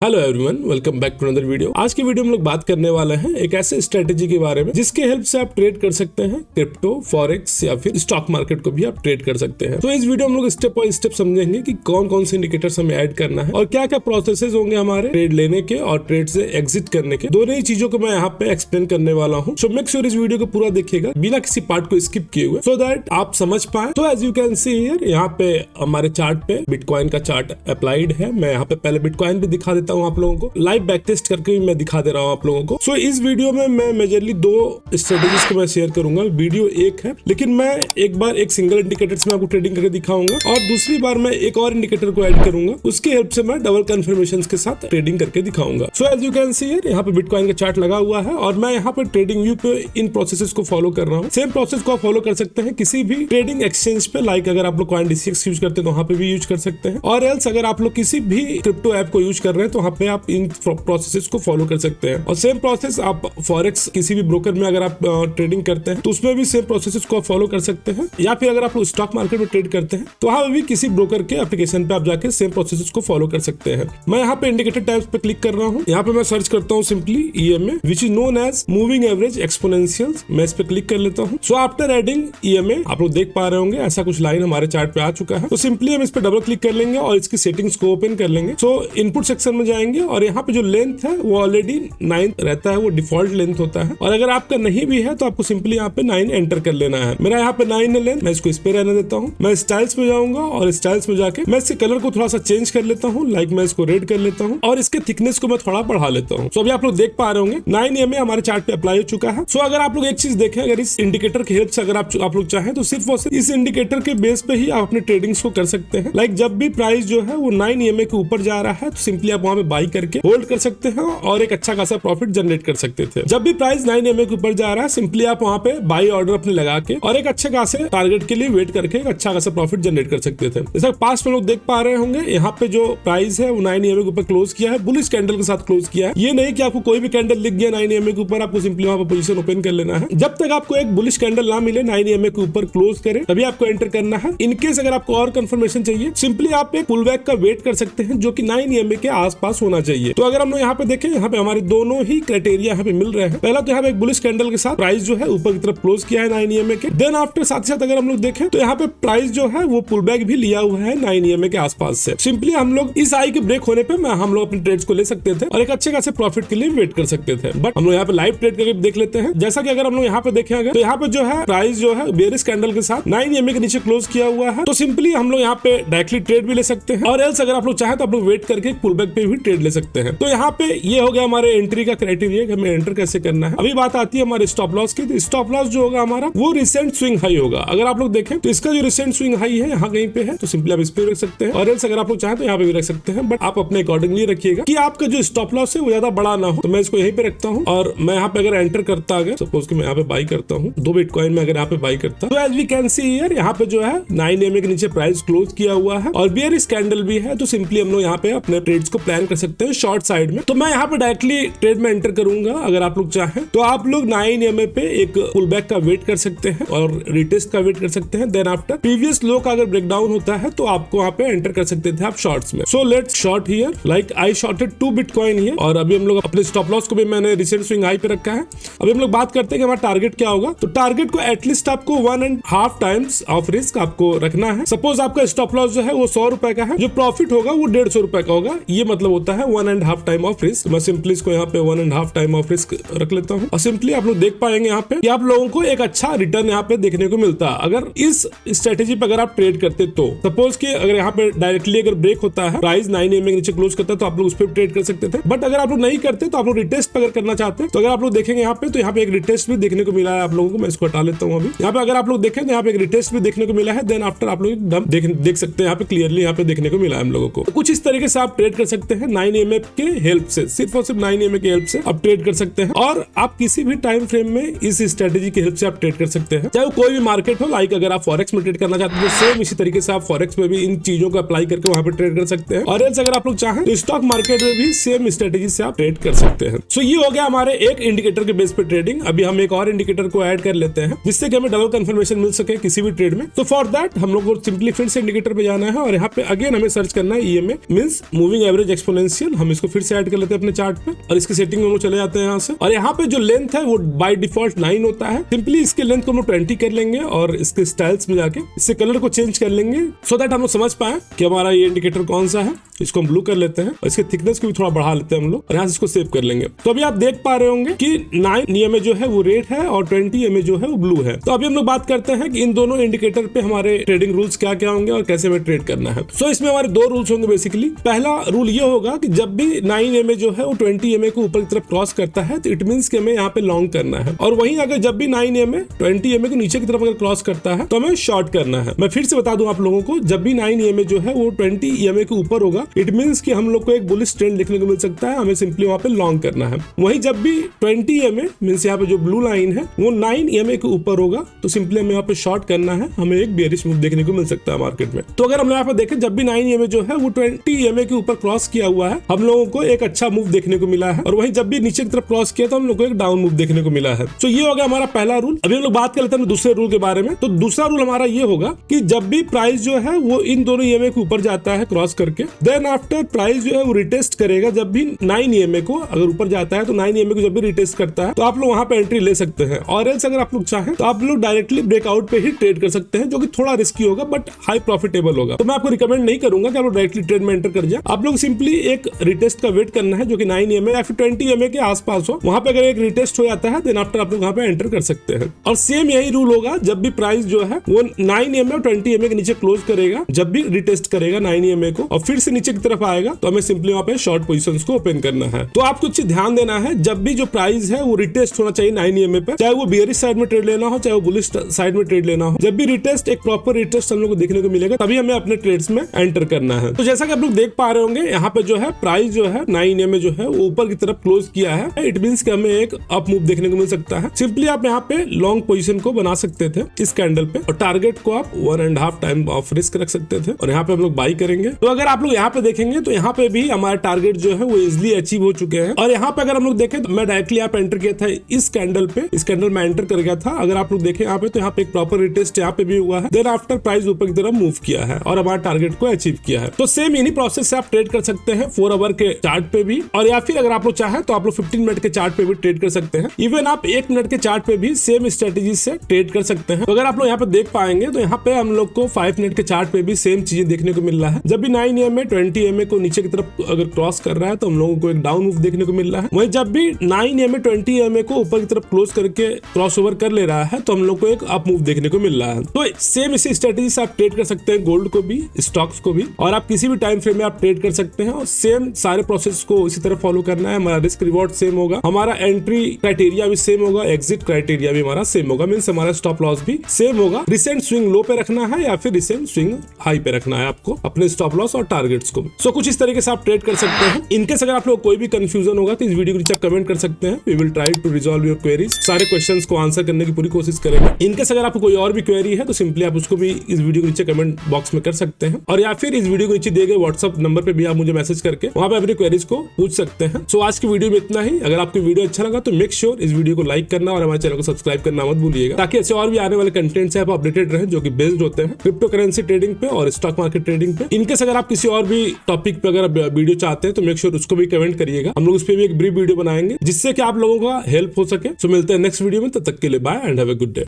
Hello everyone, welcome back to another video. आज की video में लोग बात करने वाले हैं एक ऐसे स्ट्रेटेजी के बारे में जिसके हेल्प से आप ट्रेड कर सकते हैं क्रिप्टो, फॉरेक्स या फिर स्टॉक मार्केट को भी आप ट्रेड कर सकते हैं। तो इस वीडियो में हम लोग स्टेप बाय स्टेप समझेंगे कि कौन कौन से इंडिकेटर्स हमें ऐड करना है और क्या क्या प्रोसेसेस होंगे हमारे ट्रेड लेने के और ट्रेड से एग्जिट करने के। दोनों ही चीजों को मैं यहाँ पे एक्सप्लेन करने वाला हूँ। सो मेक श्योर इस वीडियो को पूरा देखिएगा बिना किसी पार्ट को स्किप किए हुए, सो दैट आप समझ पाए। तो as you can see here, यहाँ पे हमारे चार्ट पे बिटकॉइन का चार्ट अप्लाइड है। मैं यहाँ पे पहले बिटकॉइन भी दिखा देता हूँ आप लोगों को, लाइव बैक टेस्ट करके भी मैं दिखा दे रहा हूँ आप लोगों को। सो इस वीडियो में मैं मेजरली दो स्ट्रेटेजीज को मैं शेयर करूंगा। वीडियो एक है, लेकिन मैं एक बार एक सिंगल इंडिकेटर से मैं आपको ट्रेडिंग करके दिखाऊंगा और दूसरी बार मैं एक और इंडिकेटर को ऐड करूंगा, उसके हेल्प से मैं डबल कंफर्मेशन के साथ ट्रेडिंग करके दिखाऊंगा। So as you can see here, यहाँ पे बिटकॉइन का चार्ट लगा हुआ है और मैं यहाँ पे ट्रेडिंग व्यू पे इन प्रोसेसेस को फॉलो कर रहा हूँ। सेम प्रोसेस को आप फॉलो कर सकते हैं किसी भी ट्रेडिंग एक्सचेंज पे। लाइक अगर आप लोग CoinDCX यूज करते हैं तो वहाँ पे भी यूज कर सकते हैं, और एल्स अगर आप लोग किसी भी क्रिप्टो ऐप को यूज कर रहे हैं तो वहाँ पे आप इन प्रोसेसेस को फॉलो कर सकते हैं। और सेम प्रोसेस आप फॉरेक्स किसी भी ब्रोकर में अगर आप ट्रेडिंग करते हैं तो उसमें भी सेम प्रोसेसेस को फॉलो कर सकते हैं, या फिर अगर आप लोग स्टॉक मार्केट में ट्रेड करते हैं तो वहाँ भी किसी ब्रोकर के एप्लीकेशन पे आप जाके सेम प्रोसेसेस को फॉलो कर सकते हैं। मैं यहाँ पे इंडिकेटर टाइप्स पे क्लिक कर रहा हूँ। यहाँ पे मैं सर्च करता हूँ simply EMA which is known as moving average exponential. मैं इस पे क्लिक कर लेता हूँ। सो आफ्टर एडिंग EMA, आप लोग देख पा रहे होंगे ऐसा कुछ लाइन हमारे चार्ट पे आ चुका है। तो सिंपली हम इस पे डबल क्लिक कर लेंगे और इसकी सेटिंग्स को ओपन कर लेंगे। सो इनपुट सेक्शन में जाएंगे और यहाँ पे जो लेंथ है वो ऑलरेडी 9 रहता है, वो डिफॉल्ट लेंथ होता है। और अगर आपका नहीं भी है तो आपको सिंपली यहाँ पे 9 एंटर कर लेना है। मेरा यहाँ पे 9 है लेंथ, मैं इसको इस पे रहने देता हूँ। मैं स्टाइल्स में जाऊंगा और स्टाइल्स में जाके मैं इसके कलर को थोड़ा सा चेंज कर लेता हूँ। लाइक मैं इसको रेड कर लेता हूँ और इसके थिकनेस को मैं थोड़ा बढ़ा लेता हूँ। सो अभी आप लोग देख पा रहे होंगे 9 EMA हमारे चार्ट पे अप्लाई हो चुका है। सो अगर आप लोग एक चीज देखें, अगर इस इंडिकेटर की हेल्प से अगर आप लोग चाहें तो सिर्फ और सिर्फ इस इंडिकेटर के बेस पे ही आप अपने ट्रेडिंग्स को कर सकते हैं। लाइक जब भी प्राइस जो है वो 9 EMA के ऊपर जा रहा है तो सिंपली आप वहां पे बाई करके होल्ड कर सकते हैं और एक अच्छा खासा प्रॉफिट जनरेट कर सकते थे। जब भी प्राइस 9 EMA के ऊपर जा रहा है सिंपली आप वहां पे बाई ऑर्डर अपने लगा के और एक अच्छे खासे टारगेट के लिए वेट करके एक अच्छा खासा प्रॉफिट जनरेट कर सकते थे। जैसा पास्ट में लोग देख पा रहे होंगे, यहाँ पे जो प्राइस है वो 9 EMA के ऊपर क्लोज किया है, बुलिश कैंडल के साथ क्लोज किया है। ये नहीं कि आपको कोई भी कैंडल दिख गया 9 EMA के ऊपर, आपको सिंपली वहां पर पोजीशन ओपन कर लेना है। जब तक आपको एक बुलिश कैंडल ना मिले 9 EMA के ऊपर क्लोज करे तभी आपको एंटर करना है। इनकेस अगर आपको और कंफर्मेशन चाहिए सिंपली आप एक पुल बैक का वेट कर सकते हैं जो कि 9 EMA के आसपास होना चाहिए। तो अगर हम लोग यहाँ पे देखें, यहाँ पे हमारे दोनों ही क्राइटेरिया यहाँ पे मिल रहे हैं। पहला तो यहाँ पे एक बुलिश कैंडल के साथ प्राइस जो है ऊपर की तरफ क्लोज किया है 9 EMA के। देन आफ्टर साथ ही साथ अगर हम लोग देखें तो यहाँ पे प्राइस जो है वो पुल बैक भी लिया हुआ है 9 EMA के आसपास से। सिंपली हम लोग इस आई के ब्रेक होने पे हम लोग अपने ट्रेड्स को ले सकते थे और एक अच्छे खासे प्रॉफिट के लिए वेट कर सकते थे। बट हम लोग यहाँ पे लाइव ट्रेड करके देख लेते हैं। जैसा कि अगर हम लोग यहाँ पे देखें तो यहाँ पे जो है प्राइस जो है बेरिश कैंडल के साथ 9 EMA के नीचे क्लोज किया हुआ है। तो सिंपली हम लोग यहाँ पे डायरेक्टली ट्रेड भी ले सकते हैं, और एल्स अगर आप लोग चाहें तो आप लोग वेट करके पुल बैक पे भी ट्रेड ले सकते हैं। तो यहाँ पे ये हो गया हमारे एंट्री का क्राइटेरिया कि हमें एंटर कैसे करना है। अभी बात आती है हमारे स्टॉप लॉस की। तो स्टॉप लॉस जो होगा हमारा वो रिसेंट स्विंग हाई होगा। अगर आप लोग देखें तो इसका जो रिसेंट स्विंग हाई है यहाँ कहीं पे है, तो सिंपली आप इस पे रख सकते हैं, और एल्स अगर आप लोग चाहें तो यहाँ पे भी रख सकते हैं। बट आप अपने अकॉर्डिंगली रखिएगा कि आपका जो स्टॉप लॉस है वो ज्यादा बड़ा ना हो। तो मैं इसको यहीं पे रखता हूँ और मैं यहाँ पे अगर एंटर करता, अगर सपोज कि मैं यहाँ पे बाई करता हूँ 2 बिटकॉइन में, अगर यहाँ पे बाई करता तो as we can see here यहाँ पे जो है 9 EMA के नीचे प्राइस क्लोज किया हुआ है और बेयरिश कैंडल भी है। तो सिंपली हम लोग यहाँ पे अपने ट्रेड्स को प्लान कर सकते हैं शॉर्ट साइड में। तो मैं यहाँ पे डायरेक्टली ट्रेड में एंटर करूंगा। अगर आप लोग चाहें तो आप लोग 9 EMA पे एक पुल बैक का वेट कर सकते हैं और रिटेस्ट का वेट कर सकते हैं। देन आफ्टर प्रीवियस लो का अगर ब्रेकडाउन होता है तो आपको वहाँ पे एंटर कर सकते थे आप शॉर्ट्स में। So let's short here, like I shorted 2 bitcoin here, और अभी हम लोग अपने स्टॉप लॉस को भी मैंने रिसेंट स्विंग हाई पे रखा है। अभी हम लोग बात करते हैं कि हमारा टारगेट क्या होगा। तो टारगेट को एटलीस्ट आपको 1.5 टाइम्स ऑफ रिस्क आपको रखना है। सपोज आपका स्टॉप लॉस जो है वो 100 रुपए का है, जो प्रॉफिट होगा वो 150 रुपए का होगा। ये मतलब होता है 1.5 टाइम ऑफ रिस्क। मैं सिंपली इसको यहाँ पे 1.5 टाइम ऑफ रिस्क रख लेता हूँ और सिंपली आप लोग देख पाएंगे यहाँ पे कि आप लोगों को एक अच्छा रिटर्न यहाँ पे देखने को मिलता है अगर इस स्ट्रेटेजी पे अगर आप ट्रेड करते। तो सपोज कि अगर यहाँ पे डायरेक्टली अगर ब्रेक होता है, प्राइस 9 EMA के नीचे क्लोज करता है, तो आप लोग उस पर ट्रेड कर सकते थे। बट अगर आप लोग नहीं करते तो आप लोग रिटेस्ट अगर करना चाहते हैं तो अगर आप लोग देखेंगे यहाँ पे, तो यहाँ पे एक रिटेस्ट भी देखने को मिला है आप लोगों को। मैं इसको हटा लेता हूँ अभी। यहाँ पे अगर आप लोग देखें तो यहाँ पे एक रिटेस्ट भी देखने को मिला है। देन आफ्टर आप लोग देख सकते हैं यहाँ पे क्लियरली यहाँ पे देखने को मिला है हम लोगों को। तो कुछ इस तरीके से आप ट्रेड कर सकते हैं 9 EMA के हेल्प से, सिर्फ और सिर्फ 9 EMA के हेल्प से आप ट्रेड कर सकते हैं। और आप किसी भी टाइम फ्रेम में इस स्ट्रेटेजी की हेल्प से आप ट्रेड कर सकते हैं, चाहे कोई भी मार्केट हो। लाइक अगर आप फॉरेक्स में ट्रेड करना चाहते हैं तो सेम इसी तरीके से आप फॉरेक्स में भी इन चीजों को अप्लाई करके वहां पे ट्रेड कर सकते हैं। और एल्स अगर आप लोग चाहें तो स्टॉक मार्केट में भी सेम स्ट्रेटेजी से आप ट्रेड कर सकते हैं। सो ये हो गया हमारे एक इंडिकेटर के बेस पे ट्रेडिंग। अभी हम एक और इंडिकेटर को ऐड कर लेते हैं जिससे कि हमें डबल कंफर्मेशन मिल सके किसी भी ट्रेड में। तो फॉर दैट हम लोग को सिंपली फिर से इंडिकेटर पे जाना है और यहाँ पे अगेन हमें सर्च करना है EMA means moving average exponential exponential, हम इसको फिर से ऐड कर लेते हैं अपने चार्ट पे और इसकी सेटिंग में हम लोग चले जाते हैं यहाँ से। और यहाँ पे जो लेंथ है वो बाय डिफॉल्ट 9 होता है। सिंपली इसके लेंथ को हम लोग 20 कर लेंगे और इसके स्टाइल्स में जाके इससे कलर को चेंज कर लेंगे सो दैट हम लोग समझ पाए कि हमारा ये इंडिकेटर कौन सा है। इसको हम ब्लू कर लेते हैं और इसके थिकनेस को भी थोड़ा बढ़ा लेते हैं हम लोग और यहाँ से इसको सेव कर लेंगे। तो अभी आप देख पा रहे होंगे कि 9 EMA जो है वो रेड है और 20 EMA जो है वो ब्लू है। तो अभी हम लोग बात करते हैं कि इन दोनों इंडिकेटर पे हमारे ट्रेडिंग रूल्स क्या क्या होंगे और कैसे हमें ट्रेड करना है। सो इसमें हमारे दो रूल्स होंगे बेसिकली। पहला रूल ये होगा कि जब भी 9 EMA जो है वो 20 EMA को ऊपर की तरफ क्रॉस करता है तो इट मींस कि हमें यहाँ पे लॉन्ग करना है। और वहीं अगर जब भी 9 EMA 20 EMA को नीचे की तरफ अगर क्रॉस करता है तो हमें शॉर्ट करना है। मैं फिर से बता दूं आप लोगों को, जब भी 9 EMA जो है वो 20 EMA के ऊपर होगा इट मींस कि हम लोग को एक बुलिश ट्रेंड देखने को मिल सकता है, हमें सिंपली वहां पे लॉन्ग करना है। वहीं जब भी 20 EMA मींस यहाँ पे जो ब्लू लाइन है वो 9 EMA के ऊपर होगा तो सिंपली हमें यहाँ पे शॉर्ट करना है, हमें एक बेयरिश मूव देखने को मिल सकता है मार्केट में। तो अगर हम यहाँ पे देखें जब भी 9 EMA जो है वो 20 EMA के ऊपर क्रॉस किया हुआ है हम लोगों को एक अच्छा मूव देखने को मिला है और वहीं जब भी नीचे की तरफ क्रॉस किया तो हम लोग को एक डाउन मूव देखने को मिला है। तो ये हो गया हमारा पहला रूल। अभी हम लोग बात कर लेते हैं दूसरे रूल के बारे में। तो दूसरा रूल हमारा ये होगा कि जब भी प्राइस जो है वो इन दोनों EMA के ऊपर जाता है क्रॉस करके, देन आफ्टर प्राइस जो है वो रिटेस्ट करेगा। जब भी 9 EMA को अगर ऊपर जाता है तो 9 EMA को जब भी रिटेस्ट करता है तो आप लोग वहां पे एंट्री ले सकते हैं। और एल्स अगर आप लोग चाहें तो आप लोग डायरेक्टली ब्रेकआउट पे ही ट्रेड कर सकते हैं, जो कि थोड़ा रिस्की होगा बट हाई प्रॉफिटेबल होगा। तो मैं आपको रिकमेंड नहीं करूंगा कि आप लोग डायरेक्टली ट्रेड में एंटर कर जाए। आप लोग सिंपली एक रिटेस्ट का वेट करना है जो कि 9 EMA या फिर 20 EMA के आसपास हो। वहां पे अगर एक रिटेस्ट हो जाता है देन आफ्टर आप लोग वहां पे एंटर कर सकते हैं। और सेम यही रूल होगा जब भी प्राइस जो है वो 9 EMA और 20 EMA के नीचे क्लोज करेगा, जब भी रिटेस्ट करेगा 9 EMA को और फिर से नीचे की तरफ आएगा तो हमें सिंपली वहां पे शॉर्ट पोजीशंस को ओपन करना है। तो आपको कुछ ध्यान देना है, जब भी जो प्राइस है वो रिटेस्ट होना चाहिए 9 EMA पे, चाहे वो बेयरिश साइड में ट्रेड लेना हो चाहे वो बुलिश साइड में ट्रेड लेना हो। जब भी रिटेस्ट एक प्रॉपर रिटेस्ट हम लोग को देखने को मिलेगा तभी हमें अपने ट्रेड्स में एंटर करना है। तो जैसा कि आप लोग देख पा रहे होंगे यहाँ पे जो है प्राइस जो है 9 EMA जो है वो ऊपर की तरफ क्लोज किया है। इट मींस कि हमें एक अप मूव देखने को मिल सकता है। सिंपली आप यहाँ पे लॉन्ग पोजीशन को बना सकते थे इस कैंडल पे और टारगेट को आप 1.5 टाइम ऑफ रिस्क रख सकते थे और यहाँ पे हम लोग बाई करेंगे। तो अगर आप लोग यहाँ पे देखेंगे तो यहाँ पे भी हमारा टारगेट जो है वो इजिली अचीव हो चुके हैं। और यहाँ पे अगर हम लोग देखें तो मैं डायरेक्टली यहाँ पे एंटर किया था इस कैंडल पे, इस कैंडल में एंटर कर गया था। अगर आप लोग देखें यहाँ पे तो यहाँ पे एक प्रॉपर रिटेस्ट यहाँ पे भी हुआ है, देन आफ्टर प्राइस ऊपर की तरफ मूव किया है और हमारे टारगेट को अचीव किया है। तो सेम इन्हीं प्रोसेस से आप ट्रेड कर सकते हैं 4 आवर के चार्ट पे भी, और या फिर अगर आप लोग चाहें तो आप लोग 15 मिनट के चार्ट पे भी ट्रेड कर सकते हैं। इवन आप 1 मिनट के चार्ट पे भी सेम स्ट्रेटेजी से ट्रेड कर सकते हैं। तो अगर आप लोग यहाँ पे देख पाएंगे तो यहाँ पे हम लोग को 5 मिनट के चार्ट पे भी सेम चीजें देखने को मिल रहा है। जब भी 9 EMA 20 EMA को नीचे की तरफ अगर क्रॉस कर रहा है तो हम लोगों को एक डाउन मूव देखने को मिल रहा है। वहीं जब भी 9 EMA 20 EMA को ऊपर की तरफ क्लोज करके क्रॉस ओवर कर ले रहा है तो हम लोग को एक अप मूव देखने को मिल रहा है। तो सेम इसी स्ट्रेटेजी से आप ट्रेड कर सकते हैं गोल्ड को भी, स्टॉक्स को भी, और आप किसी भी टाइम फ्रेम में आप ट्रेड कर सकते हैं। और सेम सारे प्रोसेस को इसी तरह फॉलो करना है। हमारा रिस्क रिवॉर्ड सेम होगा, हमारा एंट्री क्राइटेरिया भी सेम होगा, एग्जिट क्राइटेरिया भी हमारा सेम होगा, मींस हमारा स्टॉप लॉस भी सेम होगा। रिसेंट स्विंग लो पे रखना है या फिर रिसेंट स्विंग हाई पे रखना है आपको अपने स्टॉप लॉस और टारगेट्स को। सो कुछ इस तरीके से आप ट्रेड कर सकते हैं। इनकेस अगर आप लोग कोई भी कंफ्यूजन होगा तो इस वीडियो को नीचे कमेंट कर सकते हैं। We will try to resolve your queries. सारे क्वेश्चंस को आंसर करने की पूरी कोशिश करेंगे। इनकेस अगर आपको कोई और भी क्वेरी है तो सिंपली आप उसको भी इस वीडियो के नीचे कमेंट बॉक्स में कर सकते हैं, और या फिर इस वीडियो के नीचे दिए गए व्हाट्सएप नंबर पे भी आप मुझे मैसेज करके वहां पे अपनी क्वेरीज को पूछ सकते हैं। सो आज की वीडियो में इतना ही। अगर आपको वीडियो अच्छा लगा तो मेक श्योर इस वीडियो को लाइक करना और हमारे चैनल को सब्सक्राइब करना मत भूलिएगा, ताकि ऐसे और भी आने वाले कंटेंट से आप अपडेटेड रहें जो कि बेस्ड होते हैं क्रिप्टो करेंसी ट्रेडिंग पे और स्टॉक मार्केट ट्रेडिंग पे। इनकेस अगर आप किसी और भी टॉपिक पे अगर वीडियो चाहते हैं तो मेक श्योर उसको भी कमेंट करिएगा। हम लोग उस पर भी एक ब्रीफ वीडियो बनाएंगे जिससे कि आप लोगों का हेल्प हो सके। सो मिलते हैं नेक्स्ट वीडियो में, तब तक के लिए bye and have a good day.